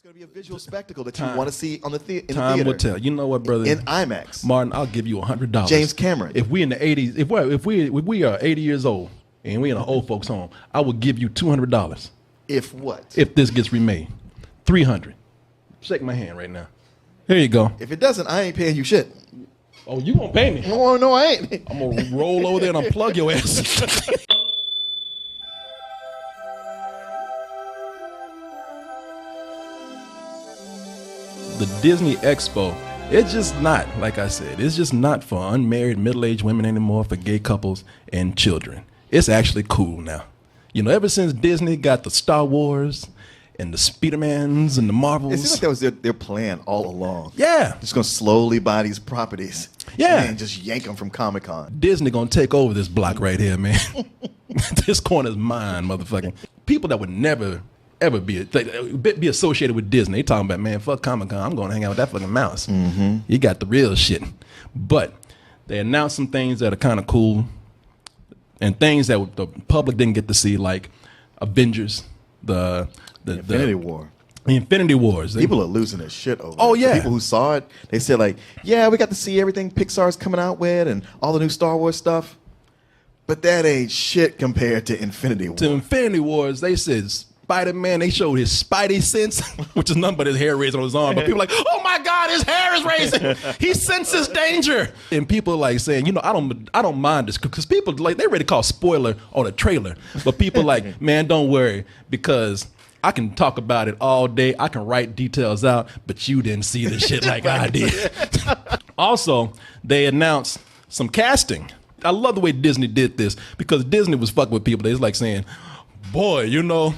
going to be a visual spectacle that you want to see on the in the theater. Time will tell. You know what, brother? In IMAX. Martin, I'll give you $100. James Cameron. If we in the 80s, if we are 80 years old and we in an old folks home, I will give you $200. If what? If this gets remade. $300. Shake my hand right now. Here you go. If it doesn't, I ain't paying you shit. Oh, you gonna pay me? No, I ain't. I'm gonna roll over there and unplug your ass. The Disney Expo, it's just not, like I said, it's just not for unmarried middle-aged women anymore, for gay couples and children. It's actually cool now. You know, ever since Disney got the Star Wars and the Spider-Mans and the Marvels. It seems like that was their plan all along. Yeah. Just going to slowly buy these properties. Yeah. And just yank them from Comic-Con. Disney going to take over this block right here, man. This corner's mine, motherfucking. People that would never ever be associated with Disney. They talking about, man, fuck Comic-Con. I'm going to hang out with that fucking mouse. Mm-hmm. You got the real shit. But they announced some things that are kind of cool and things that the public didn't get to see, like Avengers, the Infinity War. The Infinity Wars. People are losing their shit over Oh, it. yeah. The people who saw it, they said, like, yeah, we got to see everything Pixar's coming out with and all the new Star Wars stuff. But that ain't shit compared to Infinity War. To Infinity Wars, they said Spider-Man, they showed his Spidey sense, which is nothing but his hair raising on his arm. But people are like, oh my God, his hair is raising. He senses danger. And people are like saying, you know, I don't mind this, because people like, they ready to call spoiler on a trailer. But people like, man, don't worry, because I can talk about it all day. I can write details out, but you didn't see the shit like I did. Also, they announced some casting. I love the way Disney did this, because Disney was fucking with people. They was like saying, boy, you know,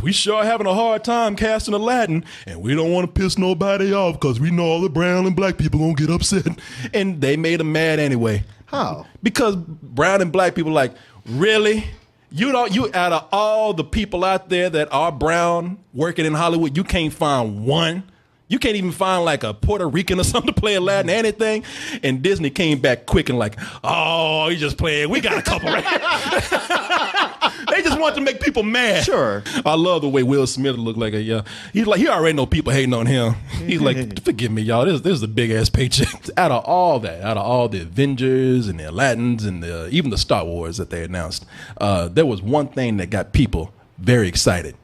we sure having a hard time casting Aladdin, and we don't want to piss nobody off because we know all the brown and black people gonna get upset. And they made them mad anyway. How? Because brown and black people like, really? You out of all the people out there that are brown working in Hollywood, you can't find one. You can't even find like a Puerto Rican or something to play Aladdin or anything. And Disney came back quick and like, oh, he's just playing. We got a couple right here. They just want to make people mad. Sure. I love the way Will Smith looked like a, yeah. He's like, he already know people hating on him. He's like, forgive me, y'all. This is a big ass paycheck. Out of all that, out of all the Avengers and the Aladdins and even the Star Wars that they announced, there was one thing that got people very excited.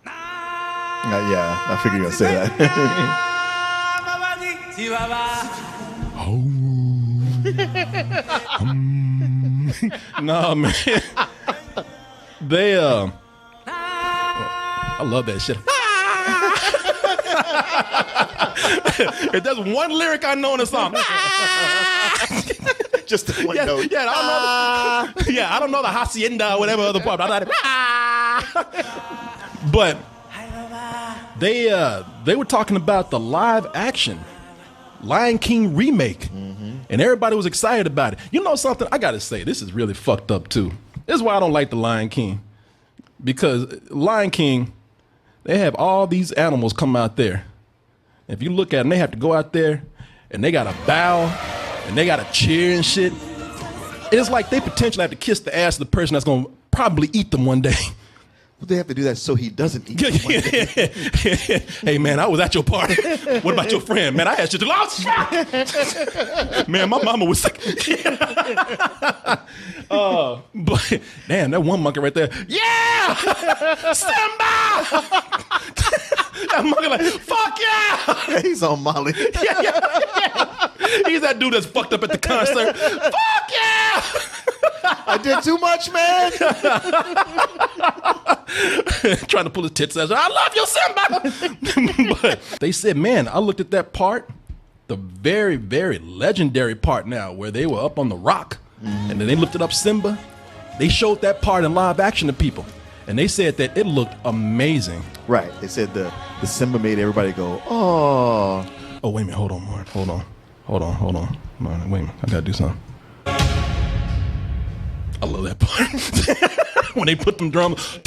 Yeah, I figured you were going to say that. No, man. They, I love that shit. If there's one lyric I know in the song. Just the one note. Yeah, I don't know the hacienda or whatever other part. But they were talking about the live action Lion King remake, and everybody was excited about it. You know something? I gotta say, this is really fucked up too. This is why I don't like the Lion King, because Lion King, they have all these animals come out there. If you look at them, they have to go out there and they gotta bow and they gotta cheer and shit. It's like they potentially have to kiss the ass of the person that's gonna probably eat them one day. They have to do that so he doesn't eat them one day. Hey, man, I was at your party. What about your friend? Man, I had you to lost. Man, my mama was sick. But damn, that one monkey right there. Yeah! Simba! That monkey like, fuck yeah! He's on Molly. Yeah. He's that dude that's fucked up at the concert. Fuck yeah! I did too much, man. Trying to pull his tits out. I love you, Simba. But they said, man, I looked at that part, the very, very legendary part now, where they were up on the rock, and then they lifted up Simba. They showed that part in live action to people, and they said that it looked amazing. Right. They said the Simba made everybody go, oh. Oh, wait a minute. Hold on, Mark. Hold on. Mark, wait a minute. I got to do something. I love that part. When they put them drums,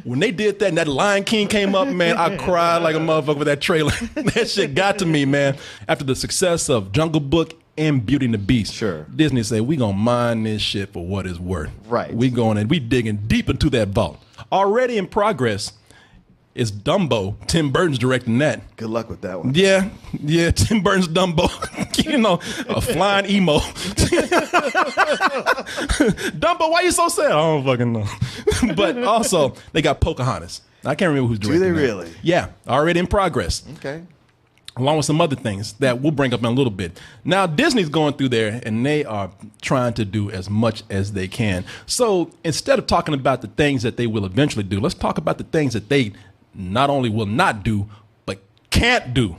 when they did that and that Lion King came up, man, I cried like a motherfucker with that trailer. That shit got to me, man. After the success of Jungle Book and Beauty and the Beast, sure, Disney said, we gonna mine this shit for what it's worth. Right. We going and we digging deep into that vault. Already in progress It's Dumbo. Tim Burton's directing that. Good luck with that one. Yeah, Tim Burton's Dumbo. A flying emo. Dumbo, why you so sad? I don't fucking know. But also, they got Pocahontas. I can't remember who's directing Do they that. really? Yeah, already in progress. Okay. Along with some other things that we'll bring up in a little bit. Now, Disney's going through there, and they are trying to do as much as they can. So instead of talking about the things that they will eventually do, let's talk about the things that they not only will not do, but can't do.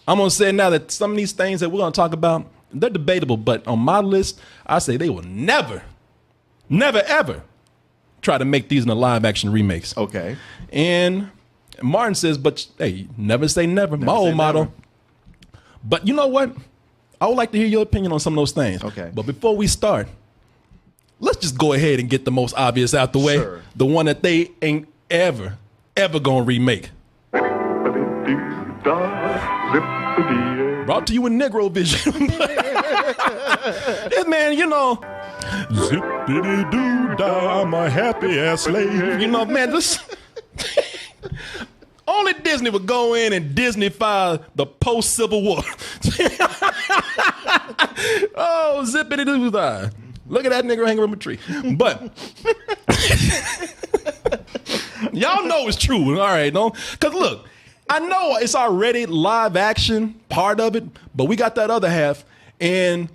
I'm going to say now that some of these things that we're going to talk about, they're debatable, but on my list, I say they will never, ever try to make these into live action remakes. Okay. And Martin says, but hey, never say never. My old motto. But you know what? I would like to hear your opinion on some of those things. Okay. But before we start, let's just go ahead and get the most obvious out the way. Sure. The one that they ain't ever gonna remake. Brought to you in Negro Vision. Yeah, man, zippity-doo-dah, I'm a happy ass slave. Man, this only Disney would go in and Disneyfy the post-Civil War. Oh, zippity-doo-dah. Look at that nigga hanging from a tree. But y'all know it's true, all right, no? Because look, I know it's already live action, part of it, but we got that other half, and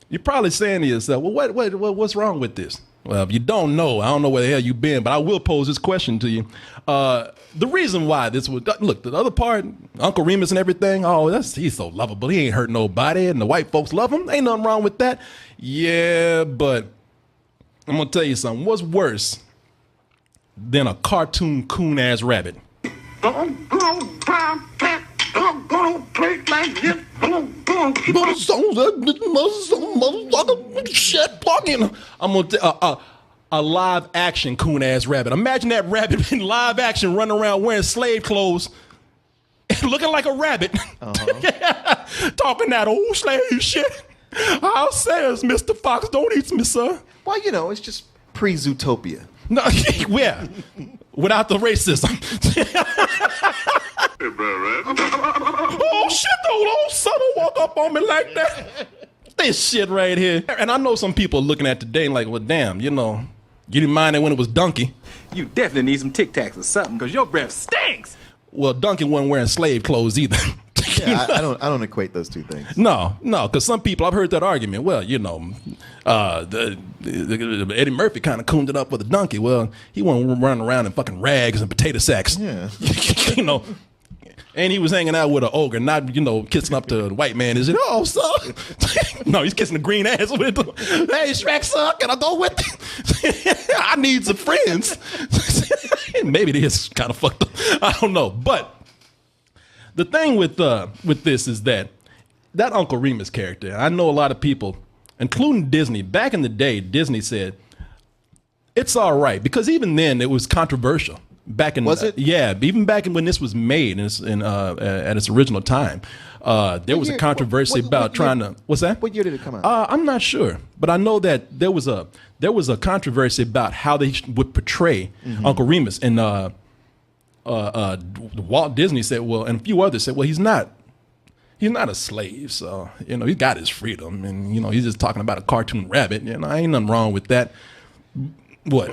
you're probably saying to yourself, well, what's wrong with this? Well, if you don't know, I don't know where the hell you've been, but I will pose this question to you. The reason why this would, look, the other part, Uncle Remus and everything, he's so lovable. He ain't hurt nobody, and the white folks love him. Ain't nothing wrong with that. Yeah, but I'm going to tell you something. What's worse than a cartoon coon-ass rabbit? I'm gonna a live action coon ass rabbit. Imagine that rabbit in live action running around wearing slave clothes, looking like a rabbit, talking that old slave shit. How says Mr. Fox don't eat me, sir? Well, it's just pre-Zootopia. No, yeah, without the racism. Oh shit, the old son will walk up on me like that. This shit right here. And I know some people are looking at today and like, well, damn, you didn't mind it when it was Donkey. You definitely need some Tic Tacs or something, because your breath stinks. Well, Donkey wasn't wearing slave clothes either. Yeah, I don't equate those two things. No, because some people, I've heard that argument. Well, Eddie Murphy kind of cooned it up with a donkey. Well, he wasn't running around in fucking rags and potato sacks. Yeah. And he was hanging out with an ogre, not, kissing up to the white man. Is it, oh, son? No, he's kissing the green ass with him. Hey, Shrek, son, can I go with you? I need some friends. Maybe it is kind of fucked up. I don't know. But the thing with this is that Uncle Remus character, I know a lot of people, including Disney, back in the day, Disney said, it's all right. Because even then, it was controversial. Was it? Yeah, even back when this was made at its original time, there was a controversy about trying to. What's that? What year did it come out? I'm not sure, but I know that there was a controversy about how they would portray Uncle Remus, and Walt Disney said, well, and a few others said, well, he's not a slave, so he got his freedom, and he's just talking about a cartoon rabbit. Ain't nothing wrong with that. What?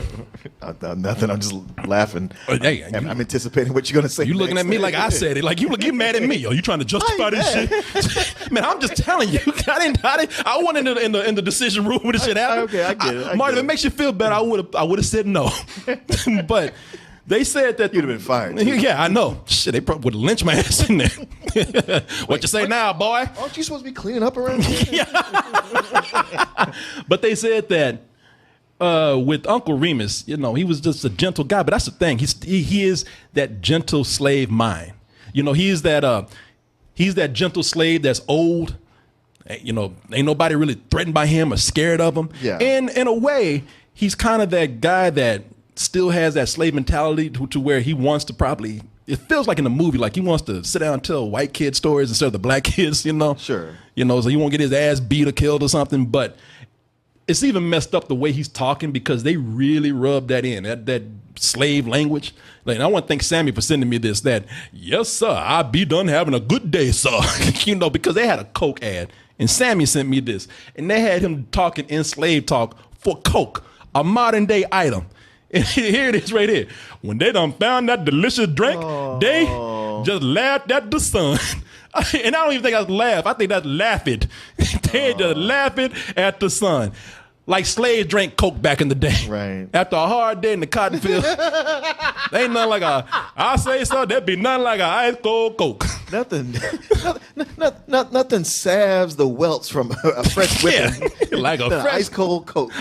Nothing. I'm just laughing. Hey, I'm anticipating what you're going to say. You looking at me like I said it. Like you mad at me. Are you trying to justify this shit? Man, I'm just telling you. I went in the decision room when this shit happened. Okay, I get it. Martin, if it makes you feel better, I would have said no. But they said that you'd have been fired. Yeah, I know. Shit, they probably would have lynched my ass in there. What you say now, boy? Aren't you supposed to be cleaning up around here? Yeah. But they said that. With Uncle Remus, he was just a gentle guy, but that's the thing. He is that gentle slave mind. He's that gentle slave that's old. Ain't nobody really threatened by him or scared of him. Yeah. And in a way, he's kind of that guy that still has that slave mentality to where he wants to probably. It feels like in the movie, like he wants to sit down and tell white kid stories instead of the black kids. Sure. So he won't get his ass beat or killed or something, but. it's even messed up the way he's talking because they really rub that in, that slave language. Like, I want to thank Sammy for sending me this, that, yes, sir, I be done having a good day, sir. Because they had a Coke ad, and Sammy sent me this, and they had him talking in slave talk for Coke, a modern day item. And here it is right here. When they done found that delicious drink, they just laughed at the sun. And I don't even think that's laugh. I think that's laughing. They just laughing at the sun. Like slaves drank Coke back in the day. Right. After a hard day in the cotton field. Ain't nothing like I say so, there'd be nothing like a ice cold Coke. Nothing salves the welts from a fresh whipping. Yeah, like a fresh ice cold Coke.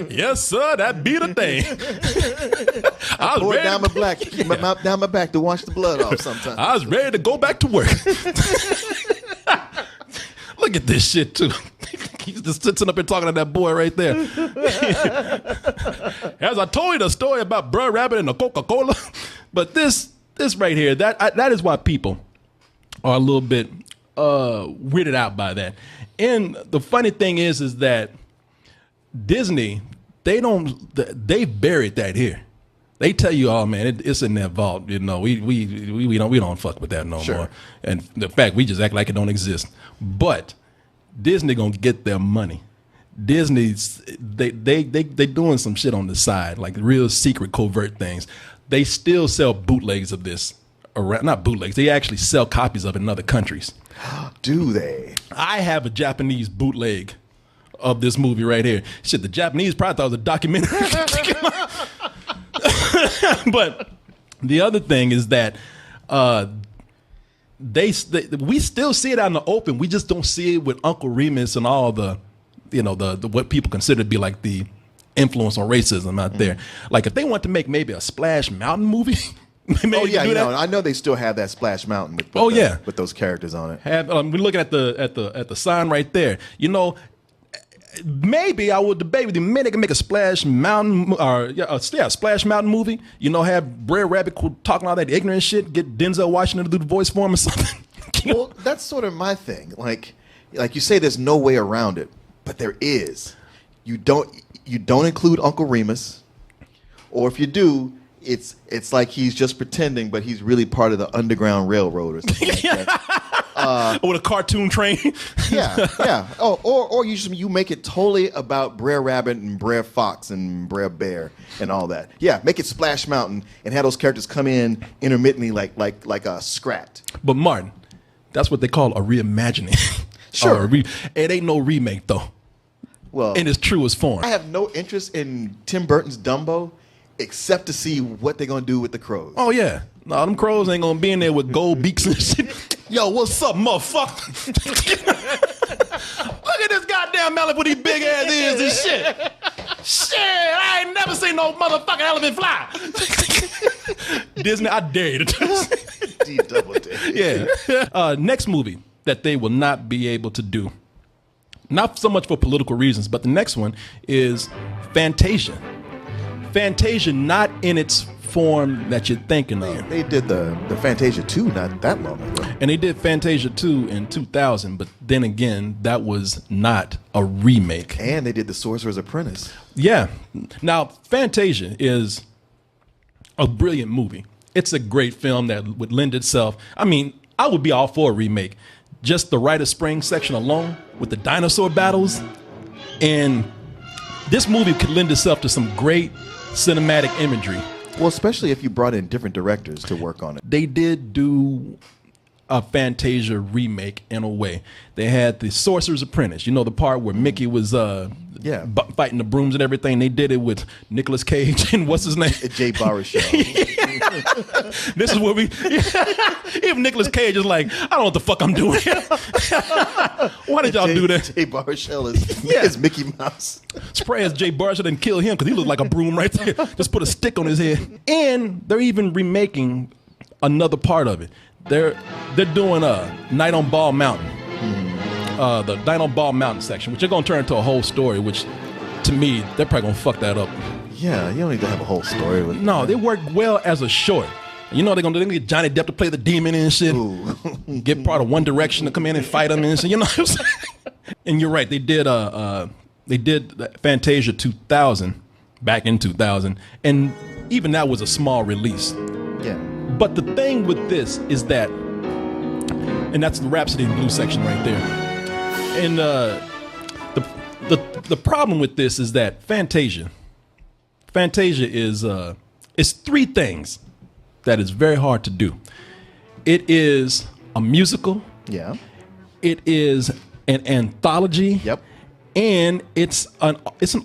Yes, sir, that be the thing. I was Pour it ready down down my back to wash the blood off sometimes. I was ready to go back to work. Look at this shit, too. He's just sitting up here talking to that boy right there. As I told you the story about Brer Rabbit and the Coca-Cola. But this right here, that is why people are a little bit weirded out by that. And the funny thing is that Disney, they buried that here. They tell you, oh man, it's in that vault. We don't fuck with that no more. And the fact we just act like it don't exist. But Disney gonna get their money. Disney's they doing some shit on the side, like real secret covert things. They still sell bootlegs of this. Not bootlegs. They actually sell copies of it in other countries. Do they? I have a Japanese bootleg of this movie right here. Shit, the Japanese probably thought it was a documentary. But the other thing is that we still see it out in the open. We just don't see it with Uncle Remus and all the what people consider to be like the influence on racism out there. Like if they want to make maybe a Splash Mountain movie. I know they still have that Splash Mountain with those characters on it. We're looking at the sign right there. Maybe I would debate with you. Maybe they can make a Splash Mountain Splash Mountain movie. Have Brer Rabbit talking all that ignorant shit. Get Denzel Washington to do the voice for him or something. Well, that's sort of my thing. Like you say, there's no way around it, but there is. You don't include Uncle Remus, or if you do, it's like he's just pretending, but he's really part of the Underground Railroad or something like that. With a cartoon train. Yeah. Oh, or you make it totally about Brer Rabbit and Brer Fox and Brer Bear and all that. Yeah, make it Splash Mountain and have those characters come in intermittently like a Scrat. But Martin, that's what they call a reimagining. Sure. It ain't no remake though. Well, in its truest form. I have no interest in Tim Burton's Dumbo, except to see what they're gonna do with the crows. Oh yeah, no, them crows ain't gonna be in there with gold beaks and shit. Yo, what's up, motherfucker? Look at this goddamn elephant with these big ass ears and shit. Shit, I ain't never seen no motherfucking elephant fly. Disney, I dare you to do this. Double dare. Yeah. Next movie that they will not be able to do. Not so much for political reasons, but the next one is Fantasia. Fantasia, not in its form that you're thinking of. They did the Fantasia 2 not that long ago. And they did Fantasia 2 in 2000, but then again, that was not a remake. And they did The Sorcerer's Apprentice. Yeah. Now, Fantasia is a brilliant movie. It's a great film that would lend itself. I mean, I would be all for a remake. Just the Rite of Spring section alone with the dinosaur battles. And this movie could lend itself to some great cinematic imagery. Well, especially if you brought in different directors to work on it. They did do a Fantasia remake in a way. They had the Sorcerer's Apprentice. The part where Mickey was fighting the brooms and everything. They did it with Nicolas Cage and what's his name? Jay Baruchel. This is where even Nicolas Cage is like, I don't know what the fuck I'm doing. Why did y'all do that? Jay Baruchel is Mickey Mouse. Spray as Jay Baruchel didn't kill him because he looked like a broom right there. Just put a stick on his head. And they're even remaking another part of it. They're doing a Night on Ball Mountain. The Night on Ball Mountain section, which they're going to turn into a whole story, which to me, they're probably going to fuck that up. Yeah, you don't need to have a whole story with No, they work well as a short. They're going to get Johnny Depp to play the demon and shit. Get part of One Direction to come in and fight him and shit. You know what I'm saying? And you're right, they did They did Fantasia 2000 back in 2000, and even that was a small release. Yeah. But the thing with this is that, and that's the Rhapsody in Blue section right there. And the problem with this is that Fantasia is it's three things that is very hard to do. It is a musical. Yeah. It is an anthology. Yep. And it's an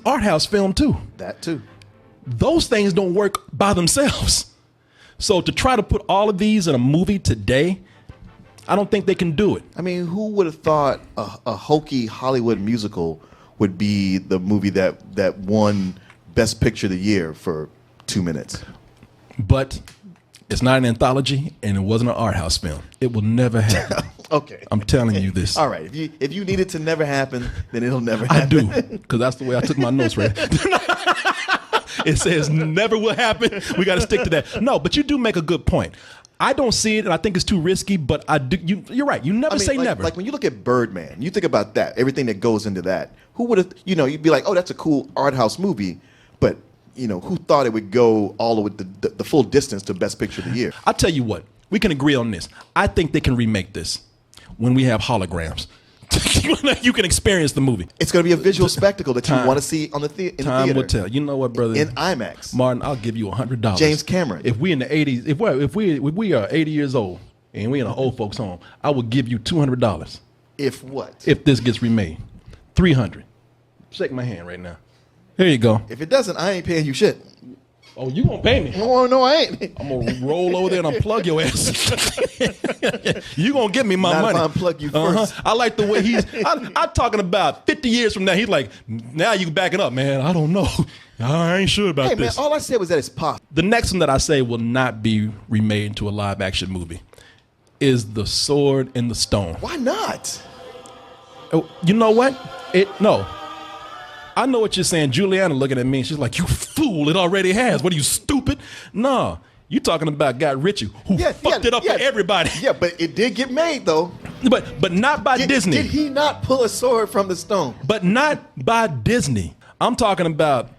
art house film too. That too. Those things don't work by themselves. So to try to put all of these in a movie today, I don't think they can do it. I mean, who would have thought a hokey Hollywood musical would be the movie that won Best Picture of the Year for 2 minutes? But it's not an anthology, and it wasn't an art house film. It will never happen. Okay. I'm telling you this. All right. If you need it to never happen, then it'll never I happen. do, because that's the way I took my notes right. It says never will happen. We got to stick to that. No, but you do make a good point. I don't see it, and I think it's too risky, but I do. You're right. You never say never. Like when you look at Birdman, you think about that, everything that goes into that. Who would have, you'd be like, oh, that's a cool art house movie, but, who thought it would go all the way the full distance to Best Picture of the Year? I'll tell you what. We can agree on this. I think they can remake this when we have holograms. You can experience the movie. It's going to be a visual spectacle that you want to see on in the theater. Time will tell. You know what, brother? In IMAX. Martin, I'll give you $100. James Cameron. If we in the 80s, if we are 80 years old and we in an old folks home, I will give you $200. If what? If this gets remade. $300. Shake my hand right now. Here you go. If it doesn't, I ain't paying you shit. Oh, you gonna pay me? No, I ain't. I'm gonna roll over there and unplug your ass. You gonna give me my Not money? if I unplug you first. I like the way I'm talking about 50 years from now. He's like, now you back it up, man. I don't know. I ain't sure about Hey, this. man, all I said was that it's possible. The next one that I say will not be remade into a live action movie is The Sword and the Stone. Why not? Oh, you know what? No. I know what you're saying. Juliana looking at me, she's like, you fool, it already has. What are you, stupid? No. You talking about Guy Ritchie, who fucked it up for everybody. Yeah, but it did get made, though. But not by Disney. Did he not pull a sword from the stone? But not by Disney. I'm talking about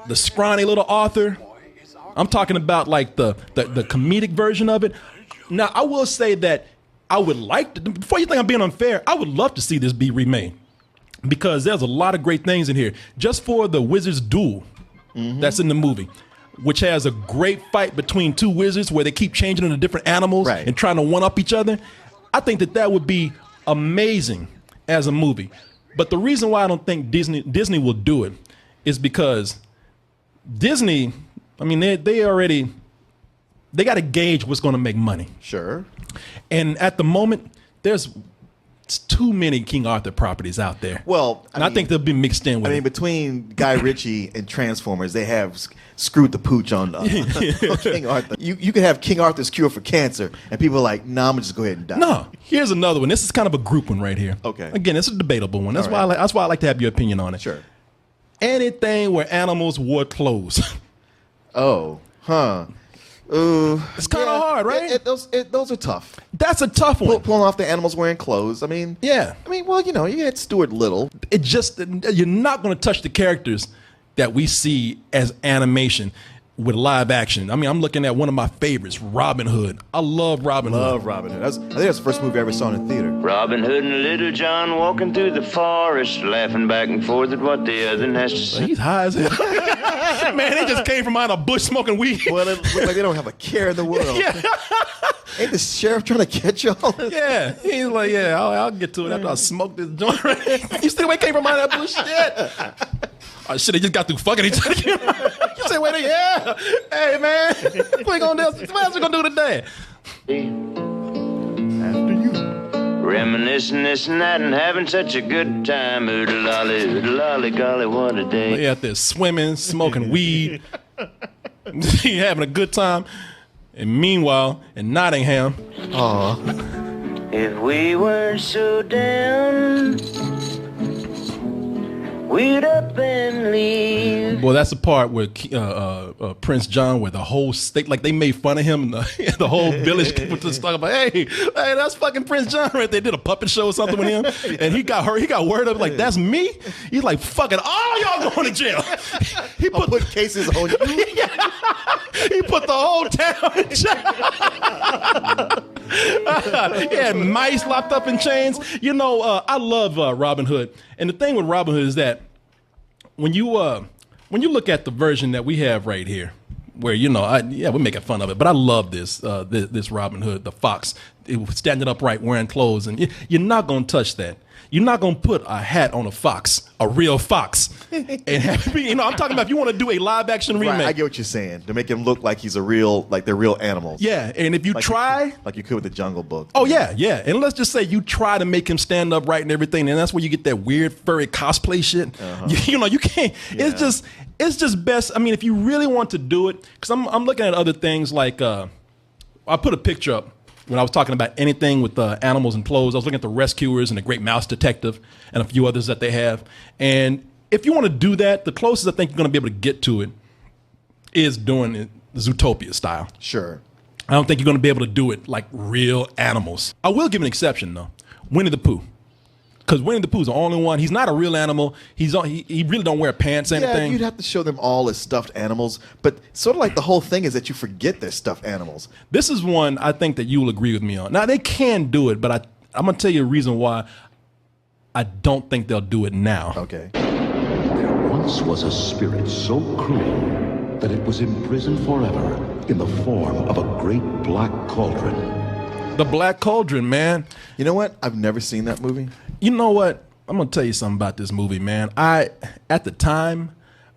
the scrawny little Arthur. I'm talking about like the comedic version of it. Now, I will say that I would like to, before you think I'm being unfair, I would love to see this be remade. Because there's a lot of great things in here. Just for the wizard's duel that's in the movie, which has a great fight between two wizards where they keep changing into different animals and trying to one-up each other. I think that would be amazing as a movie. But the reason why I don't think Disney will do it is because Disney, I mean, they got to gauge what's going to make money. Sure. And at the moment, there's too many King Arthur properties out there. Well, I think they'll be mixed in with it. Between Guy Ritchie and Transformers, they have screwed the pooch on King Arthur. You could have King Arthur's Cure for Cancer, and people are like, nah, I'm going to just go ahead and die. No, here's another one. This is kind of a group one right here. Okay. Again, it's a debatable one. That's why I like to have your opinion on it. Sure. Anything where animals wore clothes. Oh, huh. It's kind of hard, right? Those are tough. That's a tough one. Pulling off the animals wearing clothes. I mean, well, you had Stuart Little. It just, you're not going to touch the characters that we see as animation with live action. I mean, I'm looking at one of my favorites, Robin Hood. I love Robin Hood. Love Robin Hood. I think that's the first movie I ever saw in the theater. Robin Hood and Little John walking through the forest, laughing back and forth at what the other has to say. He's high as hell. Man, they just came from behind a bush smoking weed. Well, it looks like they don't have a care in the world. Ain't the sheriff trying to catch y'all? Yeah. He's like, I'll get to it after I smoke this joint. You see the way it came from behind that bush? Shit. Oh, shit, they just got through fucking each other. You say, wait, hey, man, what we gonna do? What else we gonna do today? After you. Reminiscing this and that and having such a good time. Oodle-lolly, golly, what a day. They out there swimming, smoking weed, having a good time. And meanwhile, in Nottingham, if we weren't so down, Weed up and leave. Well, that's the part where Prince John, where the whole state, like they made fun of him, and the whole village was just talking about, hey, that's fucking Prince John right there. Did a puppet show or something with him, and he got hurt. He got word up like, that's me. He's like, fuck it, all y'all going to jail. He put cases on you. He put the whole town in jail. He had mice locked up in chains. You know, I love Robin Hood, and the thing with Robin Hood is that when you look at the version that we have right here, where we're making fun of it, but I love this Robin Hood, the fox, standing upright, wearing clothes, and you're not gonna touch that. You're not gonna put a hat on a fox, a real fox, and have, I'm talking about if you want to do a live action remake. Right, I get what you're saying, to make him look like he's they're real animals. Yeah, and if you try, like you could with the Jungle Book. Oh yeah, and let's just say you try to make him stand upright and everything, and that's where you get that weird furry cosplay shit. You can't. Yeah. It's just best. I mean, if you really want to do it, because I'm looking at other things like I put a picture up. When I was talking about anything with animals and clothes, I was looking at the Rescuers and the Great Mouse Detective and a few others that they have. And if you want to do that, the closest I think you're going to be able to get to it is doing it Zootopia style. Sure. I don't think you're going to be able to do it like real animals. I will give an exception, though. Winnie the Pooh. Because Winnie the Pooh's the only one. He's not a real animal. He really don't wear pants or anything. Yeah, you'd have to show them all as stuffed animals. But sort of like the whole thing is that you forget they're stuffed animals. This is one I think that you will agree with me on. Now, they can do it, but I'm going to tell you a reason why I don't think they'll do it now. Okay. There once was a spirit so cruel that it was imprisoned forever in the form of a great black cauldron. The Black Cauldron, man. You know what? I've never seen that movie. You know what? I'm going to tell you something about this movie, man. At the time,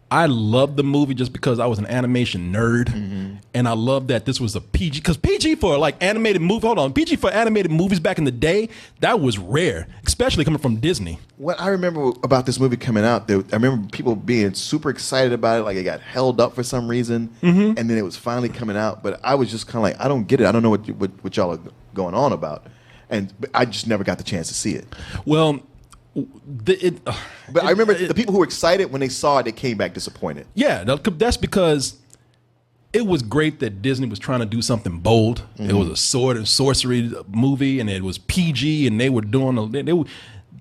I loved the movie just because I was an animation nerd. Mm-hmm. And I loved that this was a PG, because PG for like animated PG for animated movies back in the day, that was rare, especially coming from Disney. What I remember about this movie coming out, I remember people being super excited about it, like it got held up for some reason, and then it was finally coming out. But I was just kind of like, I don't get it. I don't know what y'all are going on about, and I just never got the chance to see it. Well, but I remember the people who were excited when they saw it, they came back disappointed. Yeah, that's because it was great that Disney was trying to do something bold. Mm-hmm. It was a sword and sorcery movie, and it was PG, and they were doing they were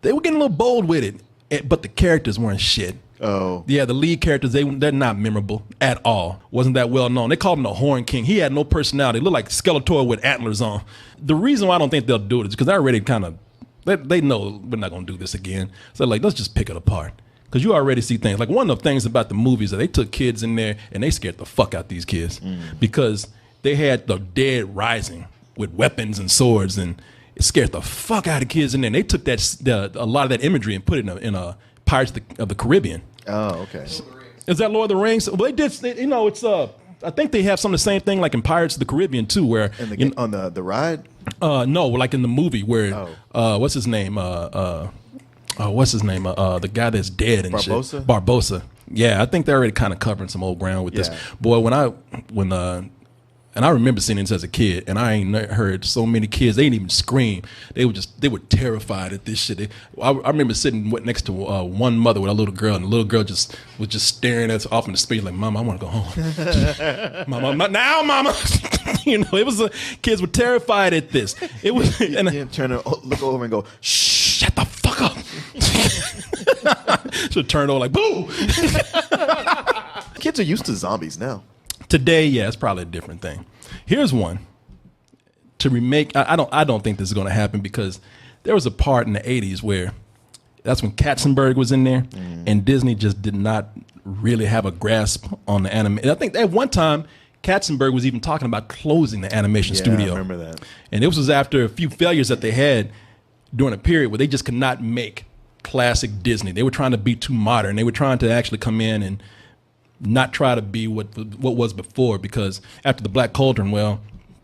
getting a little bold with it, but the characters weren't shit. Oh. Yeah, the lead characters, they're not memorable at all. Wasn't that well known. They called him the Horn King. He had no personality. He looked like Skeletor with antlers on. The reason why I don't think they'll do it is because they already kind of, they know we're not going to do this again. So like, let's just pick it apart. Because you already see things. Like one of the things about the movies that they took kids in there and they scared the fuck out these kids. Because they had the dead rising with weapons and swords, and it scared the fuck out of kids in there. And they took a lot of that imagery and put it in a Pirates of the Caribbean. Oh, okay. Is that Lord of the Rings? Well, they did. It's I think they have some of the same thing like in Pirates of the Caribbean too, where on the ride. No, like in the movie where what's his name? The guy that's dead and Barbossa? Shit. Barbossa. Yeah, I think they're already kind of covering some old ground with this. Boy, and I remember seeing this as a kid, and I ain't heard so many kids. They didn't even scream. They were terrified at this shit. I remember sitting next to one mother with a little girl, and the little girl was just staring at us off into space like, "Mama, I want to go home." Mama, now, Mama. It was kids were terrified at this. It was and turn look over and go, "Shh, shut the fuck up." Should turn over like, "Boo." Kids are used to zombies now. Today, yeah, it's probably a different thing. Here's one to remake. I don't think this is going to happen because there was a part in the 80s where that's when Katzenberg was in there, and Disney just did not really have a grasp on the anime. I think at one time Katzenberg was even talking about closing the animation studio. I remember that. And this was after a few failures that they had during a period where they just could not make classic Disney. They were trying to be too modern. They were trying to actually come in and not try to be what was before, because after the Black Cauldron, well,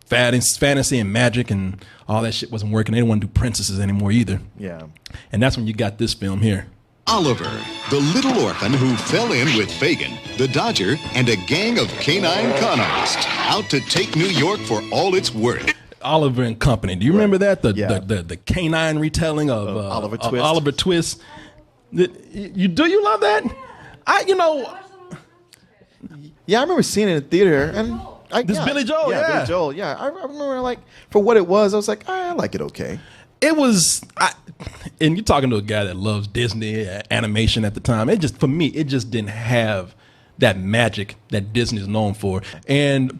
fantasy and magic and all that shit wasn't working. They didn't want to do princesses anymore either. Yeah. And that's when you got this film here. Oliver, the little orphan who fell in with Fagin, the Dodger, and a gang of canine con artists out to take New York for all it's worth. Oliver and Company. Do you remember that? The canine retelling of Oliver Twist. Oliver Twist. You love that? Yeah, I remember seeing it in the theater, and Billy Joel, yeah. Billy Joel, yeah. I remember, like, for what it was, I was like, I like it okay. It was, and you're talking to a guy that loves Disney animation at the time. For me, it just didn't have that magic that Disney is known for. And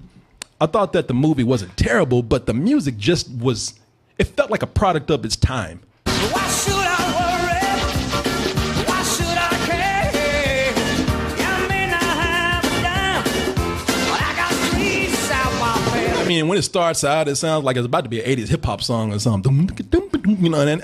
I thought that the movie wasn't terrible, but the music just was, it felt like a product of its time. Why should I worry? Why should I care? I may not have a dime, but I got streets out my face. I mean, when it starts out, it sounds like it's about to be an 80s hip hop song or something. You know, and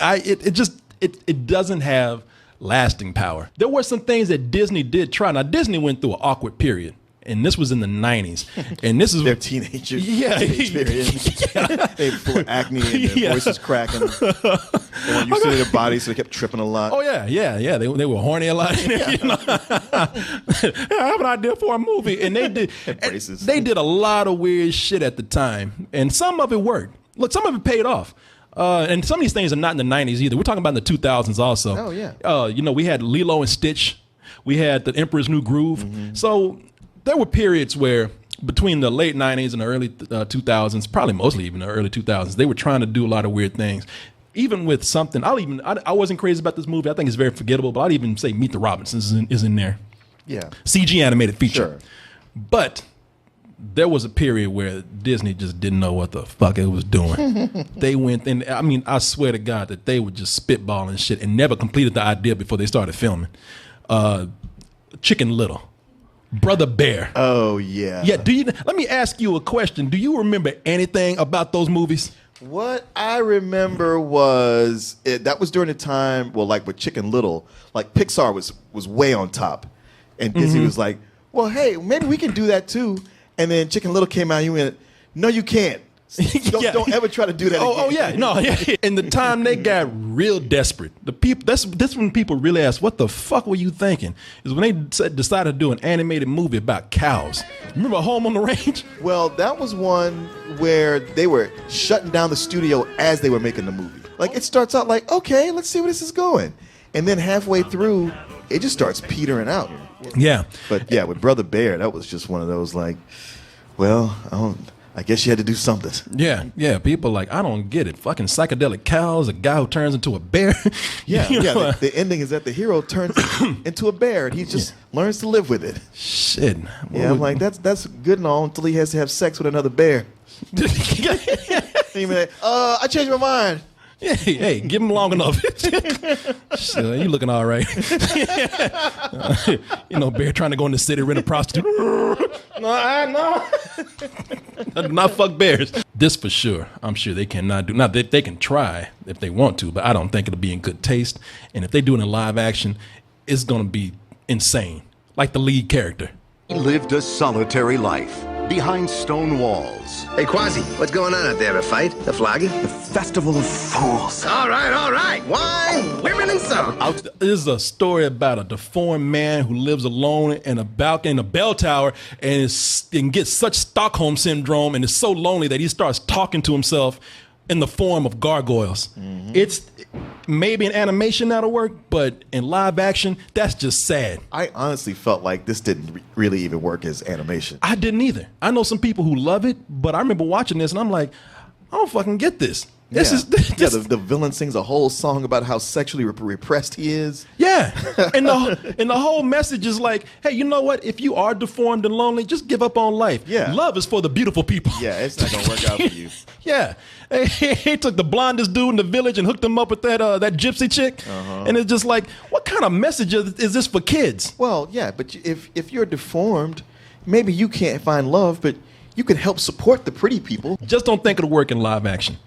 it doesn't have lasting power. There were some things that Disney did try. Now, Disney went through an awkward period, and this was in the 90s. And this is their teenager experience. Yeah. They full of acne and their voices cracking. They weren't used to their bodies, so they kept tripping a lot. Oh, yeah. They were horny a lot. You know? I have an idea for a movie. And they did braces. They did a lot of weird shit at the time. And some of it worked. Look, some of it paid off. And some of these things are not in the 90s either. We're talking about in the 2000s also. Oh, yeah. You know, we had Lilo and Stitch. We had The Emperor's New Groove. Mm-hmm. So there were periods where between the late 90s and the early 2000s, probably mostly even the early 2000s, they were trying to do a lot of weird things. Even with something, I wasn't crazy about this movie. I think it's very forgettable, but I'd even say Meet the Robinsons is in there. Yeah. CG animated feature. Sure. But there was a period where Disney just didn't know what the fuck it was doing. They went, and I mean, I swear to God that they would just spitballing shit and never completed the idea before they started filming. Chicken Little, Brother Bear. Oh, yeah. Yeah, let me ask you a question. Do you remember anything about those movies? What I remember was, that was during the time, well, like with Chicken Little, like Pixar was way on top. And Disney was like, well, hey, maybe we can do that too. And then Chicken Little came out and you went, no, you can't. Don't ever try to do that again. Oh, yeah. No, yeah. And the time they got real desperate, the people, that's when people really asked, what the fuck were you thinking? Is when they decided to do an animated movie about cows. Remember Home on the Range? Well, that was one where they were shutting down the studio as they were making the movie. Like, it starts out like, okay, let's see where this is going. And then halfway through, it just starts petering out. Yeah. But yeah, with Brother Bear, that was just one of those like, well, I guess you had to do something. Yeah. People like, I don't get it. Fucking psychedelic cows, a guy who turns into a bear. Yeah. The ending is that the hero turns into a bear and he just learns to live with it. Shit. Yeah, I'm like, that's good and all until he has to have sex with another bear. I changed my mind. Hey, give him long enough. Shit, you looking all right. Bear trying to go in the city, rent a prostitute. No. Not fuck bears. This for sure, I'm sure they cannot do. Now, they can try if they want to, but I don't think it'll be in good taste. And if they do it in live action, it's going to be insane. Like the lead character. He lived a solitary life behind stone walls. Hey, Quasi, what's going on out there? A fight? A flogging? The Festival of Fools. All right. Wine, women, and song. This is a story about a deformed man who lives alone in a balcony, in a bell tower, and gets such Stockholm syndrome and is so lonely that he starts talking to himself in the form of gargoyles. Mm-hmm. It's maybe in animation that'll work, but in live action, that's just sad. I honestly felt like this didn't really even work as animation. I didn't either. I know some people who love it, but I remember watching this and I'm like, I don't fucking get this. The villain sings a whole song about how sexually repressed he is. Yeah, and the whole message is like, hey, you know what? If you are deformed and lonely, just give up on life. Yeah, love is for the beautiful people. Yeah, it's not gonna work out for you. Yeah, he took the blondest dude in the village and hooked him up with that gypsy chick, and it's just like, what kind of message is this for kids? Well, yeah, but if you're deformed, maybe you can't find love, but you can help support the pretty people. Just don't think it'll work in live action.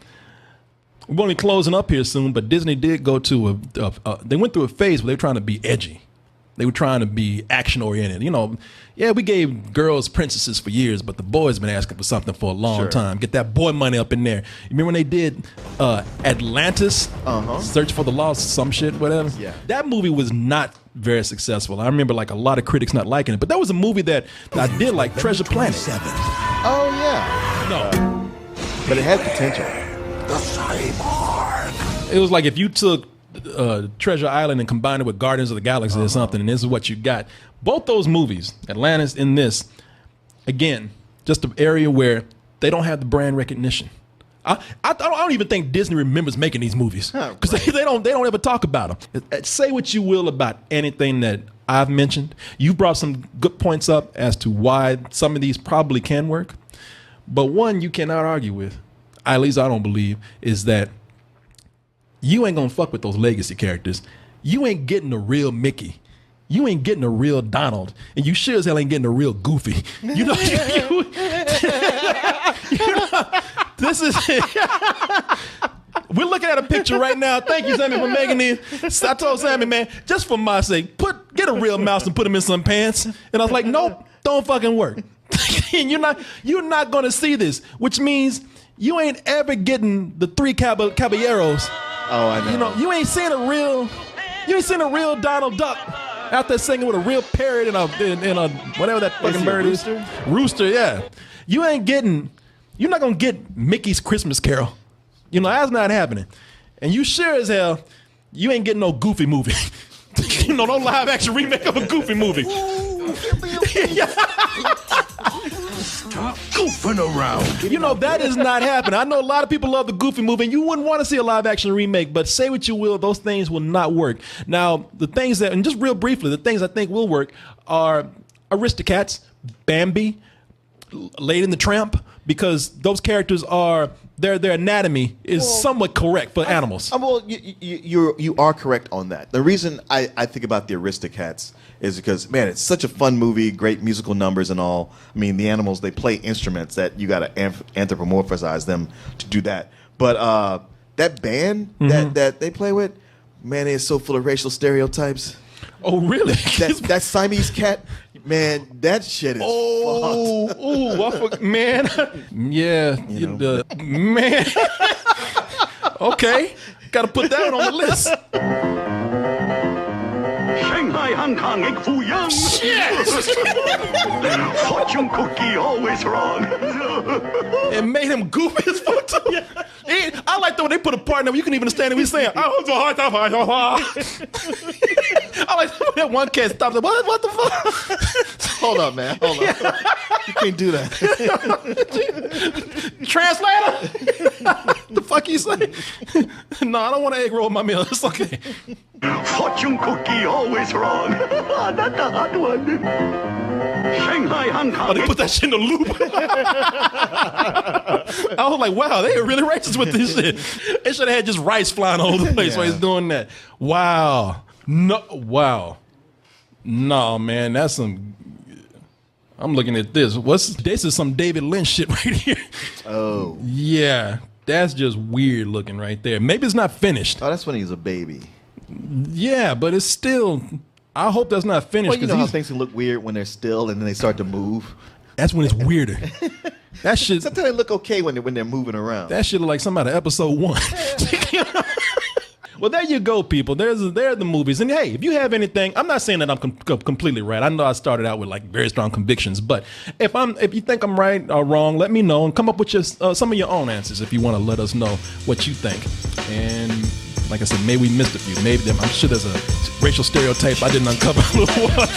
We're only closing up here soon, but Disney did go to they went through a phase where they were trying to be edgy. They were trying to be action-oriented. We gave girls princesses for years, but the boys been asking for something for a long time. Get that boy money up in there. You remember when they did Atlantis, Search for the Lost, some shit, whatever? Yeah. That movie was not very successful. I remember like a lot of critics not liking it, but that was a movie that I did like, Treasure Planet. Oh, yeah. No. But it had potential. The Cyborg. It was like if you took Treasure Island and combine it with Guardians of the Galaxy or something, and this is what you got. Both those movies, Atlantis and this, again, just an area where they don't have the brand recognition. I don't even think Disney remembers making these movies because they don't ever talk about them. Say what you will about anything that I've mentioned. You brought some good points up as to why some of these probably can work, but one you cannot argue with, at least I don't believe, is that you ain't gonna fuck with those legacy characters. You ain't getting a real Mickey. You ain't getting a real Donald, and you sure as hell ain't getting a real Goofy. You know, this is. We're looking at a picture right now. Thank you, Sammy, for making this. I told Sammy, man, just for my sake, get a real mouse and put him in some pants. And I was like, nope, don't fucking work. And you're not gonna see this, which means you ain't ever getting the three caballeros. Oh, I know. You know, you ain't seen a real Donald Duck out there singing with a real parrot and a whatever that fucking bird is. Rooster, yeah. You're not gonna get Mickey's Christmas Carol. You know, that's not happening. And you sure as hell, you ain't getting no Goofy movie. You know, no live action remake of a Goofy movie. Stop goofing around. You know, that is not happening. I know a lot of people love the Goofy movie, and you wouldn't want to see a live action remake, but say what you will, those things will not work. Now, the things that, and just real briefly, the things I think will work are Aristocats, Bambi, Lady and the Tramp, because those characters are, their anatomy is somewhat correct for animals. Well, you are correct on that. The reason I think about the Aristocats is because, man, it's such a fun movie, great musical numbers and all. I mean, the animals, they play instruments that you got to anthropomorphize them to do that. But that band that they play with, man, it's so full of racial stereotypes. Oh, really? That Siamese cat, man, that shit is fucked. Man. Yeah. Man. Okay. Got to put that on the list. Shanghai, Hong Kong, egg foo young. Fortune cookie always wrong. It made him goofy as fuck too. I like the way they put a part in there where you can even understand what he's saying. I like that one cat stops. What the fuck? Hold up, man. Hold up. You can't do that. Translator. The fuck you say? No, I don't want an egg roll in my meal. It's okay. Fortune cookie always wrong. That's a hot one. Shanghai, Hong Kong. Oh, they put that shit in the loop. I was like, wow, they are really racist with this shit. They should have had just rice flying all over the place while he's doing that. Wow. No, man, that's some. I'm looking at this. This is some David Lynch shit right here. Oh. Yeah, that's just weird looking right there. Maybe it's not finished. Oh, that's when he's a baby. Yeah, but it's still. I hope that's not finished. Well, you know how things can look weird when they're still and then they start to move. That's when it's weirder. That shit. Sometimes they look okay when they're moving around. That shit look like something out of episode 1. Well, there you go, people. There are the movies. And hey, if you have anything, I'm not saying that I'm completely right. I know I started out with like very strong convictions, but if you think I'm right or wrong, let me know and come up with some of your own answers if you want to let us know what you think. And like I said, maybe we missed a few. Maybe I'm sure there's a racial stereotype I didn't uncover a little while.